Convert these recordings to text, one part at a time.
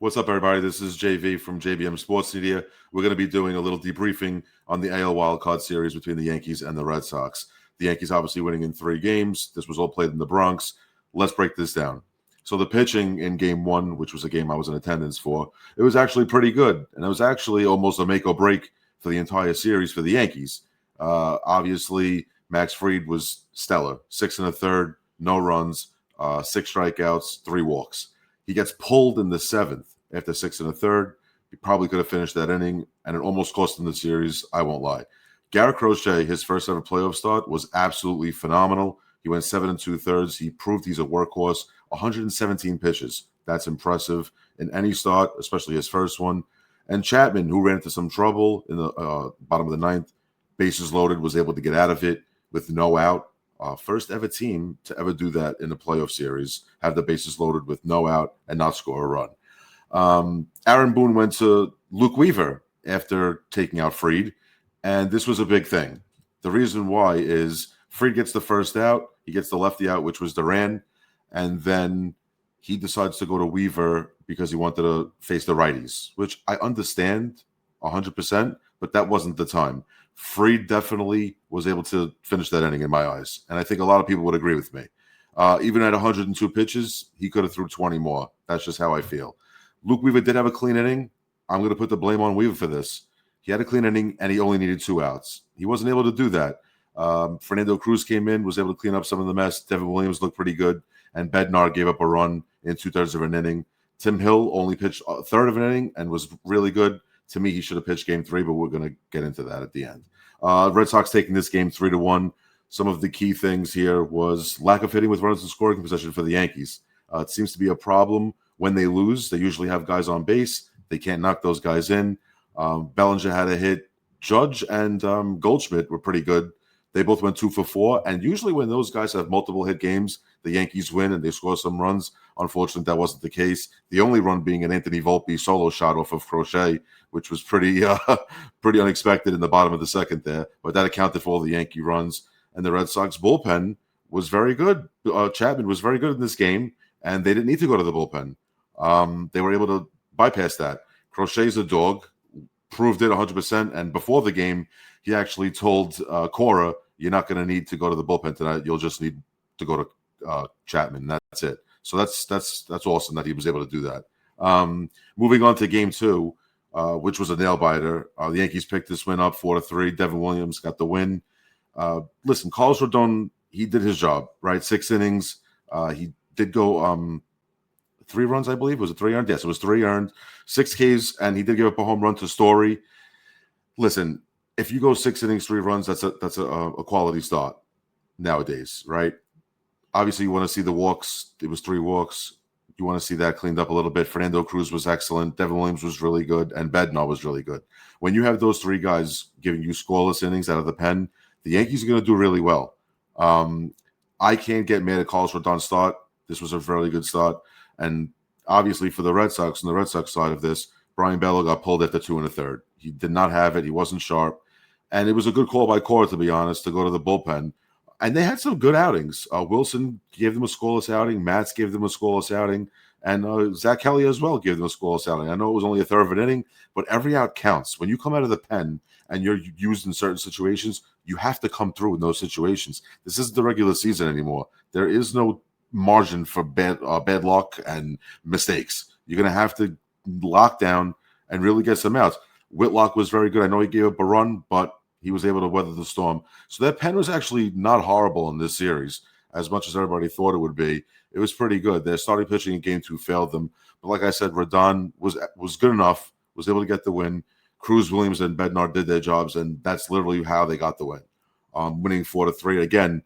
What's up, everybody? This is JV from JBM Sports Media. We're going to be doing a little debriefing on the AL wildcard series between the Yankees and the Red Sox. The Yankees obviously winning in 3 games. This was all played in the Bronx. Let's break this down. So the pitching in Game 1, which was a game I was in attendance for, it was actually pretty good. And it was actually almost a make or break for the entire series for the Yankees. Obviously, Max Fried was stellar. 6 1/3, no runs, 6 strikeouts, 3 walks. He gets pulled in the 7th after 6 1/3. He probably could have finished that inning, and it almost cost him the series. I won't lie. Garrett Crochet, his first ever playoff start, was absolutely phenomenal. He went 7 2/3. He proved he's a workhorse. 117 pitches. That's impressive in any start, especially his first one. And Chapman, who ran into some trouble in the bottom of the 9th, bases loaded, was able to get out of it with no out. First ever team to ever do that in a playoff series, have the bases loaded with no out and not score a run. Aaron Boone went to Luke Weaver after taking out Fried, and this was a big thing. The reason why is Fried gets the first out, he gets the lefty out, which was Duran, and then he decides to go to Weaver because he wanted to face the righties, which I understand 100%, but that wasn't the time. Fried definitely was able to finish that inning in my eyes, and I think a lot of people would agree with me. Even at 102 pitches, he could have threw 20 more. That's just how I feel. Luke Weaver did have a clean inning. I'm going to put the blame on Weaver for this. He had a clean inning, and he only needed 2 outs. He wasn't able to do that. Fernando Cruz came in, was able to clean up some of the mess. Devin Williams looked pretty good, and Bednar gave up a run in 2/3 of an inning. Tim Hill only pitched a third of an inning and was really good. To me, he should have pitched Game 3, but we're going to get into that at the end. Red Sox taking this game 3-1. Some of the key things here was lack of hitting with runners in scoring position for the Yankees. It seems to be a problem when they lose. They usually have guys on base. They can't knock those guys in. Bellinger had a hit. Judge and Goldschmidt were pretty good. They both went 2 for 4. And usually when those guys have multiple hit games, the Yankees win and they score some runs. Unfortunately, that wasn't the case. The only run being an Anthony Volpe solo shot off of Crochet, which was pretty unexpected in the bottom of the 2nd there. But that accounted for all the Yankee runs. And the Red Sox bullpen was very good. Chapman was very good in this game, and they didn't need to go to the bullpen. They were able to bypass that. Crochet's a dog, proved it 100%. And before the game, he actually told Cora, "You're not going to need to go to the bullpen tonight. You'll just need to go to Chapman. That's it." So that's awesome that he was able to do that. Moving on to Game 2, which was a nail biter. The Yankees picked this win up 4-3. Devin Williams got the win. Listen, Carlos Rodon, he did his job, right? 6 innings. He did go 3 runs, I believe. Was it 3 earned? Yes, it was 3 earned. 6 Ks, and he did give up a home run to Story. Listen, if you go 6 innings, 3 runs, that's a quality start nowadays, right? Obviously, you want to see the walks. It was 3 walks. You want to see that cleaned up a little bit. Fernando Cruz was excellent. Devin Williams was really good, and Bednar was really good. When you have those 3 guys giving you scoreless innings out of the pen, the Yankees are going to do really well. I can't get mad at Carlos Rodon's start. This was a fairly good start. And obviously for the Red Sox, on the Red Sox side of this, Brian Bello got pulled after 2 1/3. He did not have it. He wasn't sharp. And it was a good call by Cora, to be honest, to go to the bullpen. And they had some good outings. Wilson gave them a scoreless outing. Matz gave them a scoreless outing. And Zach Kelly as well gave them a scoreless outing. I know it was only a third of an inning, but every out counts. When you come out of the pen and you're used in certain situations, you have to come through in those situations. This isn't the regular season anymore. There is no margin for bad luck and mistakes. You're going to have to lock down and really get some outs. Whitlock was very good. I know he gave up a run, but he was able to weather the storm. So that pen was actually not horrible in this series, as much as everybody thought it would be. It was pretty good. Their starting pitching in Game 2 failed them. But like I said, Rodon was good enough, was able to get the win. Cruz, Williams, and Bednar did their jobs, and that's literally how they got the win. Winning 4-3. Again,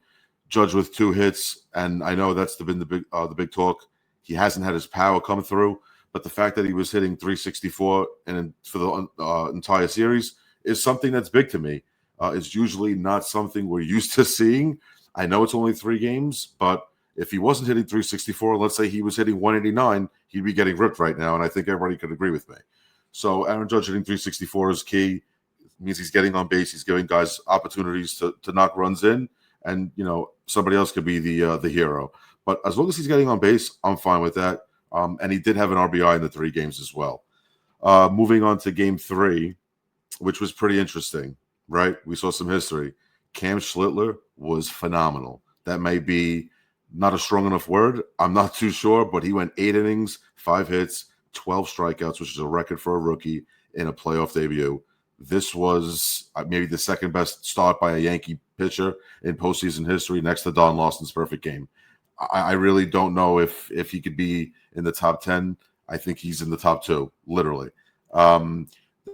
Judge with 2 hits, and I know that's been the big talk. He hasn't had his power come through, but the fact that he was hitting 364 and for the entire series is something that's big to me. It's usually not something we're used to seeing. I know it's only 3 games, but if he wasn't hitting 364, let's say he was hitting 189, he'd be getting ripped right now, and I think everybody could agree with me. So Aaron Judge hitting 364 is key. It means he's getting on base. He's giving guys opportunities to knock runs in, and somebody else could be the hero. But as long as he's getting on base, I'm fine with that. And he did have an RBI in the 3 games as well. Moving on to game 3, which was pretty interesting, right? We saw some history. Cam Schlittler was phenomenal. That may be not a strong enough word. I'm not too sure, but he went 8 innings, 5 hits, 12 strikeouts, which is a record for a rookie in a playoff debut. This was maybe the second best start by a Yankee pitcher in postseason history, next to Don Lawson's perfect game. I really don't know if he could be in the top 10. I think he's in the top 2, literally.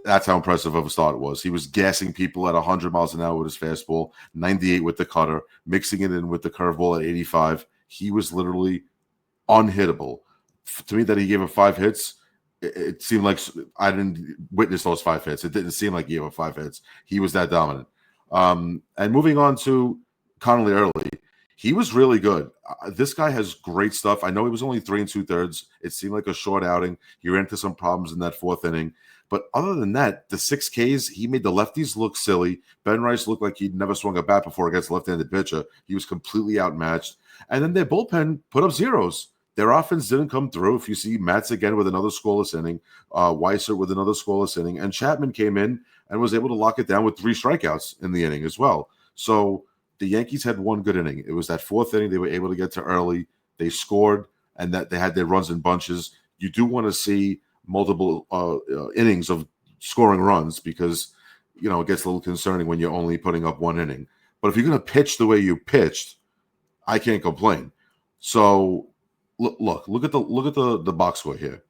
That's how impressive of a start it was. He was gassing people at 100 miles an hour with his fastball, 98 with the cutter, mixing it in with the curveball at 85. He was literally unhittable. To me, that he gave up 5 hits, it seemed like I didn't witness those 5 hits. It didn't seem like he gave up 5 hits. He was that dominant. And moving on to Connolly Early, he was really good. This guy has great stuff. I know he was only 3 2/3. It seemed like a short outing. He ran into some problems in that 4th inning. But other than that, the 6 Ks, he made the lefties look silly. Ben Rice looked like he'd never swung a bat before against a left-handed pitcher. He was completely outmatched. And then their bullpen put up zeros. Their offense didn't come through. If you see Matz again with another scoreless inning, Weiser with another scoreless inning, and Chapman came in and was able to lock it down with 3 strikeouts in the inning as well. So the Yankees had one good inning. It was that 4th inning they were able to get to early. They scored, and that they had their runs in bunches. You do want to see multiple innings of scoring runs because, it gets a little concerning when you're only putting up 1 inning. But if you're going to pitch the way you pitched, I can't complain. So look at the box score here.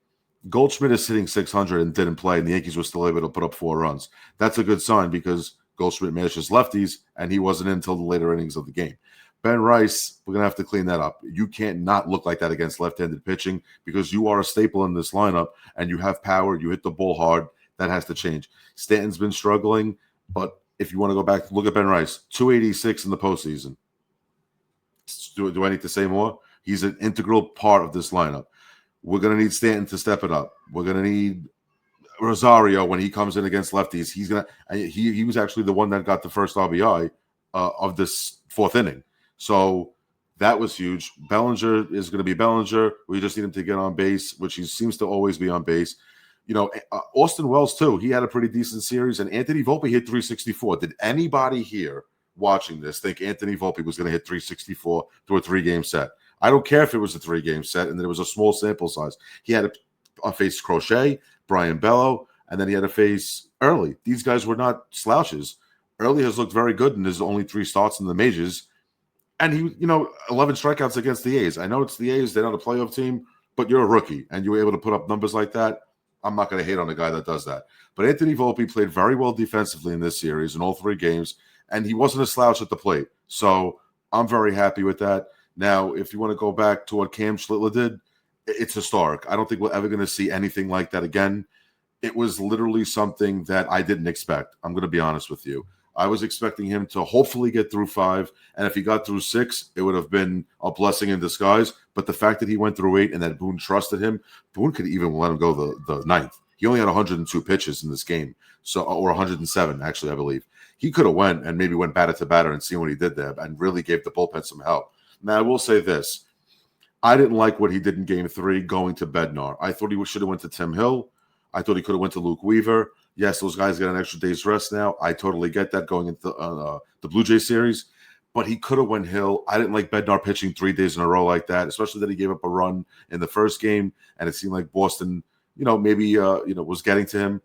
Goldschmidt is sitting 600 and didn't play, and the Yankees were still able to put up 4 runs. That's a good sign because Goldschmidt mashes lefties, and he wasn't in until the later innings of the game. Ben Rice, we're going to have to clean that up. You can't not look like that against left-handed pitching because you are a staple in this lineup, and you have power. You hit the ball hard. That has to change. Stanton's been struggling, but if you want to go back, look at Ben Rice, 286 in the postseason. Do I need to say more? He's an integral part of this lineup. We're going to need Stanton to step it up. We're going to need Rosario when he comes in against lefties. He was actually the one that got the first RBI of this 4th inning. So that was huge. Bellinger is going to be Bellinger. We just need him to get on base, which he seems to always be on base. Austin Wells, too. He had a pretty decent series, and Anthony Volpe hit 364. Did anybody here watching this think Anthony Volpe was going to hit 364 through a 3-game set? I don't care if it was a 3-game set and there was a small sample size. He had a face Crochet, Brian Bello, and then he had a face Early. These guys were not slouches. Early has looked very good in his only 3 starts in the majors. And he, 11 strikeouts against the A's. I know it's the A's. They're not a playoff team, but you're a rookie, and you were able to put up numbers like that. I'm not going to hate on a guy that does that. But Anthony Volpe played very well defensively in this series in all 3 games, and he wasn't a slouch at the plate. So I'm very happy with that. Now, if you want to go back to what Cam Schlittler did, it's historic. I don't think we're ever going to see anything like that again. It was literally something that I didn't expect. I'm going to be honest with you. I was expecting him to hopefully get through 5, and if he got through 6, it would have been a blessing in disguise. But the fact that he went through 8 and that Boone trusted him, Boone could even let him go the 9th. He only had 102 pitches in this game, or 107, actually, I believe. He could have went and maybe went batter to batter and seen what he did there and really gave the bullpen some help. Now, I will say this. I didn't like what he did in Game 3 going to Bednar. I thought he should have went to Tim Hill. I thought he could have went to Luke Weaver. Yes, those guys get an extra day's rest now. I totally get that going into the Blue Jay series. But he could have went Hill. I didn't like Bednar pitching 3 days in a row like that, especially that he gave up a run in the first game, and it seemed like Boston, maybe was getting to him.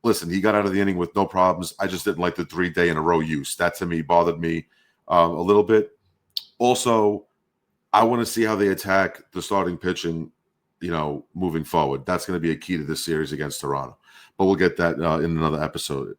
Listen, he got out of the inning with no problems. I just didn't like the 3-day in a row use. That, to me, bothered me a little bit. Also, I want to see how they attack the starting pitching, moving forward. That's going to be a key to this series against Toronto. But we'll get that in another episode.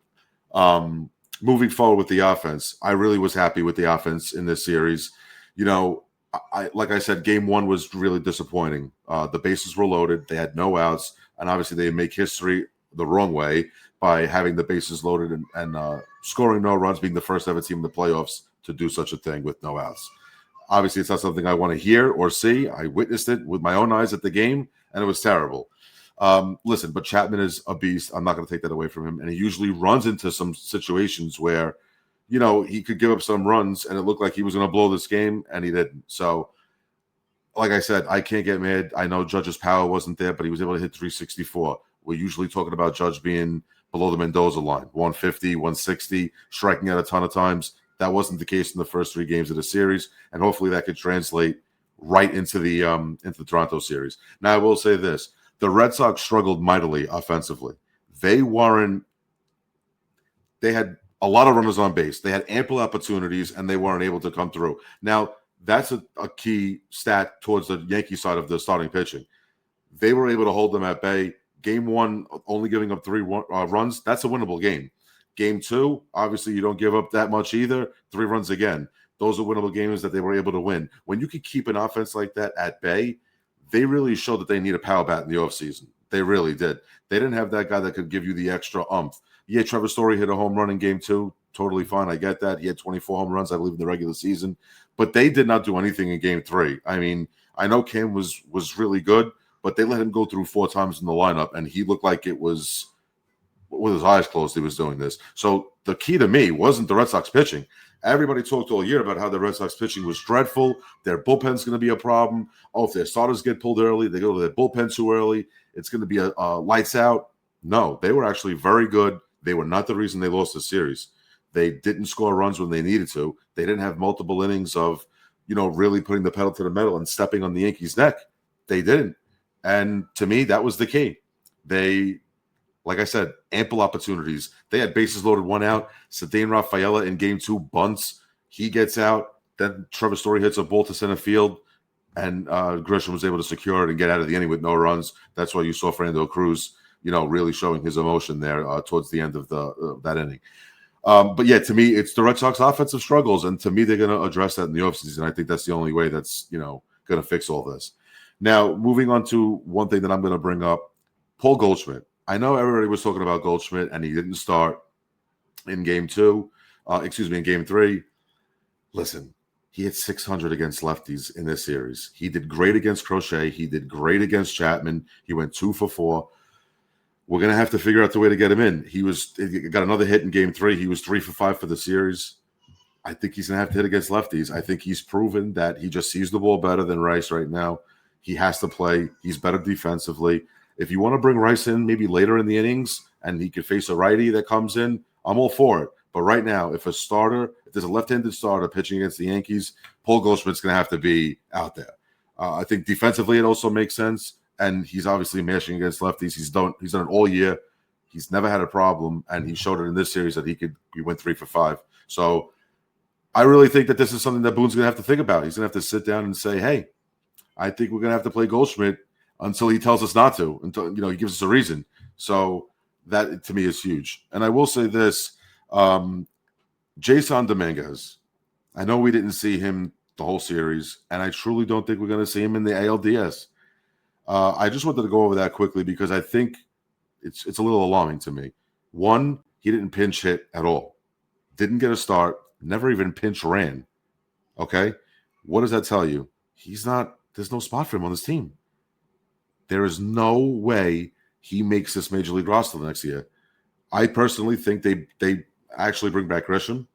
Moving forward with the offense, I really was happy with the offense in this series. Like I said, Game 1 was really disappointing. The bases were loaded. They had no outs. And obviously they make history the wrong way by having the bases loaded and scoring no runs, being the first ever team in the playoffs to do such a thing with no outs. Obviously, it's not something I want to hear or see. I witnessed it with my own eyes at the game, and it was terrible. Listen, but Chapman is a beast. I'm not going to take that away from him. And he usually runs into some situations where, he could give up some runs, and it looked like he was going to blow this game, and he didn't. So like I said, I can't get mad. I know Judge's power wasn't there, but he was able to hit 364. We're usually talking about Judge being below the Mendoza line, 150, 160, striking out a ton of times. That wasn't the case in the first 3 games of the series, and hopefully that could translate right into the Toronto series. Now, I will say this: the Red Sox struggled mightily offensively. They had a lot of runners on base. They had ample opportunities, and they weren't able to come through. Now, that's a key stat towards the Yankee side of the starting pitching. They were able to hold them at bay. Game 1, only giving up 3 runs. That's a winnable game. Game 2, obviously, you don't give up that much either. 3 runs again. Those are winnable games that they were able to win. When you could keep an offense like that at bay, they really showed that they need a power bat in the offseason. They really did. They didn't have that guy that could give you the extra umph. Yeah, Trevor Story hit a home run in game 2. Totally fine. I get that. He had 24 home runs, I believe, in the regular season. But they did not do anything in game 3. I mean, I know Cam was really good, but they let him go through 4 times in the lineup, and he looked like it was with his eyes closed he was doing this. So the key to me wasn't the Red Sox pitching. Everybody talked all year about how the Red Sox pitching was dreadful. Their bullpen's going to be a problem. Oh, if their starters get pulled early, they go to their bullpen too early, it's going to be a lights out. No, they were actually very good. They were not the reason they lost the series. They didn't score runs when they needed to. They didn't have multiple innings of, really putting the pedal to the metal and stepping on the Yankees' neck. They didn't. And to me, that was the key. They, like I said, ample opportunities. They had bases loaded, 1 out. Ceddanne Rafaela in game 2 bunts. He gets out. Then Trevor Story hits a ball to center field, and Grisham was able to secure it and get out of the inning with no runs. That's why you saw Fernando Cruz, really showing his emotion there towards the end of that inning. But yeah, to me, it's the Red Sox offensive struggles, and to me, they're going to address that in the offseason. I think that's the only way that's going to fix all this. Now, moving on to one thing that I'm going to bring up, Paul Goldschmidt. I know everybody was talking about Goldschmidt, and he didn't start in game 2. In game 3. Listen, he hit 600 against lefties in this series. He did great against Crochet. He did great against Chapman. He went 2 for 4. We're going to have to figure out the way to get him in. He got another hit in game 3. He was 3 for 5 for the series. I think he's going to have to hit against lefties. I think he's proven that he just sees the ball better than Rice right now. He has to play. He's better defensively. If you want to bring Rice in maybe later in the innings and he could face a righty that comes in, I'm all for it. But right now, if there's a left-handed starter pitching against the Yankees, Paul Goldschmidt's going to have to be out there. I think defensively it also makes sense. And he's obviously mashing against lefties. He's done it all year. He's never had a problem, and he showed it in this series that he went 3 for 5. So I really think that this is something that Boone's going to have to think about. He's going to have to sit down and say, hey, I think we're going to have to play Goldschmidt until he tells us not to, until he gives us a reason. So that, to me, is huge. And I will say this, Jason Dominguez, I know we didn't see him the whole series, and I truly don't think we're going to see him in the ALDS. I just wanted to go over that quickly because I think it's a little alarming to me. One, he didn't pinch hit at all. Didn't get a start. Never even pinch ran. Okay? What does that tell you? There's no spot for him on this team. There is no way he makes this Major League roster next year. I personally think they actually bring back Grisham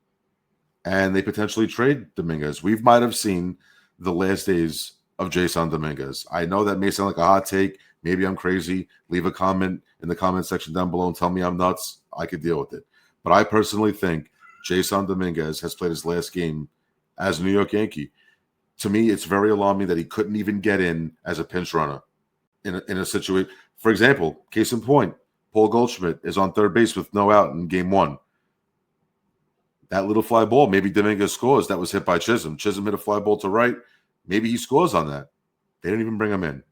and they potentially trade Dominguez. We might have seen the last days of Jason Dominguez. I know that may sound like a hot take. Maybe I'm crazy. Leave a comment in the comment section down below and tell me I'm nuts. I could deal with it. But I personally think Jason Dominguez has played his last game as a New York Yankee. To me, it's very alarming that he couldn't even get in as a pinch runner in a situation. For example, case in point, Paul Goldschmidt is on third base with no out in game 1. That little fly ball, maybe Dominguez scores. That was hit by Chisholm. Chisholm hit a fly ball to right. Maybe he scores on that. They didn't even bring him in.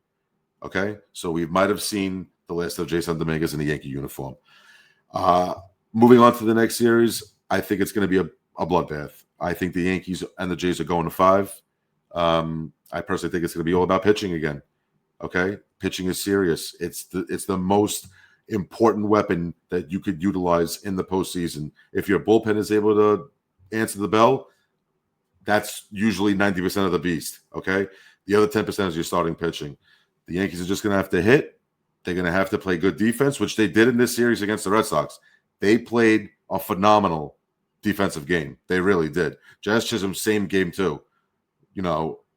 Okay? So we might have seen the last of Jason Dominguez in the Yankee uniform. Moving on to the next series, I think it's going to be a bloodbath. I think the Yankees and the Jays are going to 5. I personally think it's going to be all about pitching again. Okay? Pitching is serious. It's the most important weapon that you could utilize in the postseason. If your bullpen is able to answer the bell, that's usually 90% of the beast, okay? The other 10% is your starting pitching. The Yankees are just going to have to hit. They're going to have to play good defense, which they did in this series against the Red Sox. They played a phenomenal defensive game. They really did. Jazz Chisholm, same game too.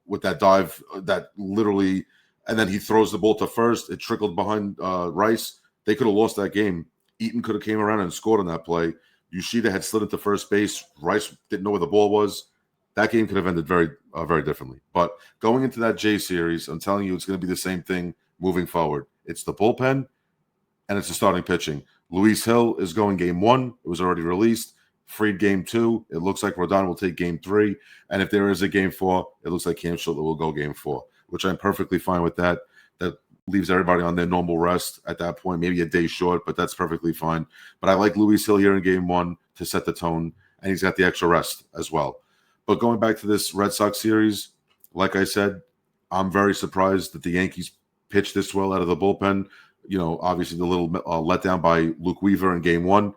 with that dive that literally, and then he throws the ball to first. It trickled behind Rice. They could have lost that game. Eaton could have came around and scored on that play. Yoshida had slid into first base. Rice didn't know where the ball was. That game could have ended very, very differently. But going into that J series, I'm telling you, it's going to be the same thing moving forward. It's the bullpen, and it's the starting pitching. Luis Hill is going game 1. It was already released. Freed game 2. It looks like Rodon will take game 3. And if there is a game 4, it looks like Cam Schiller will go game 4, which I'm perfectly fine with that. That leaves everybody on their normal rest at that point, maybe a day short, but that's perfectly fine. But I like Luis Hill here in game 1 to set the tone, and he's got the extra rest as well. But going back to this Red Sox series, like I said, I'm very surprised that the Yankees pitched this well out of the bullpen. You know, obviously the little letdown by Luke Weaver in game 1.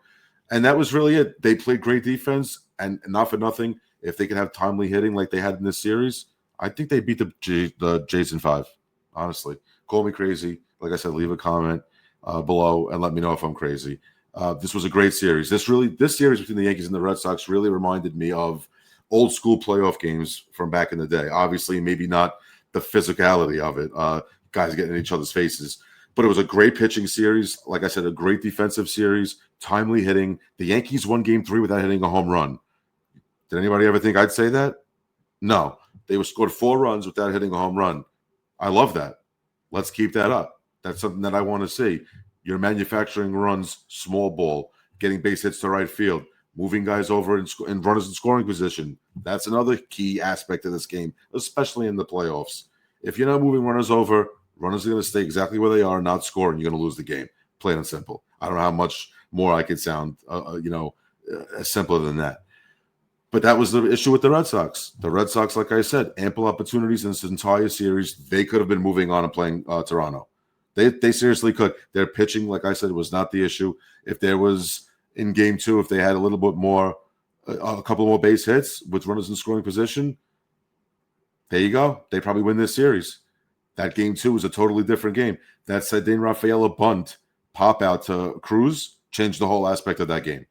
And that was really it. They played great defense, and not for nothing, if they could have timely hitting like they had in this series, I think they beat the Jays in 5, honestly. Call me crazy. Like I said, leave a comment below and let me know if I'm crazy. This was a great series. This series between the Yankees and the Red Sox really reminded me of old school playoff games from back in the day. Obviously, maybe not the physicality of it, guys getting in each other's faces. But it was a great pitching series. Like I said, a great defensive series, timely hitting. The Yankees won game 3 without hitting a home run. Did anybody ever think I'd say that? No. They scored 4 runs without hitting a home run. I love that. Let's keep that up. That's something that I want to see. You're manufacturing runs, small ball, getting base hits to right field, moving guys over and runners in scoring position. That's another key aspect of this game, especially in the playoffs. If you're not moving runners over, runners are going to stay exactly where they are, not score, and you're going to lose the game. Plain and simple. I don't know how much more I could sound, simpler than that. But that was the issue with the Red Sox. The Red Sox, like I said, ample opportunities in this entire series. They could have been moving on and playing Toronto. They seriously could. Their pitching, like I said, was not the issue. If there was in game 2, if they had a little bit more, a couple more base hits with runners in scoring position, there you go. They probably win this series. That game 2 was a totally different game. That Ceddanne Rafaela bunt pop out to Cruz changed the whole aspect of that game.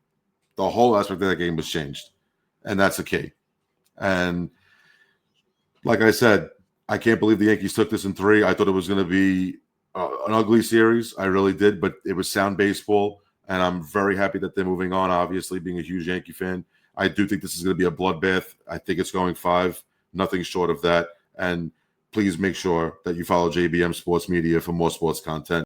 The whole aspect of that game was changed. And that's the key. And like I said, I can't believe the Yankees took this in 3. I thought it was going to be an ugly series. I really did, but it was sound baseball. And I'm very happy that they're moving on, obviously, being a huge Yankee fan. I do think this is going to be a bloodbath. I think it's going 5, nothing short of that. And please make sure that you follow JBM Sports Media for more sports content.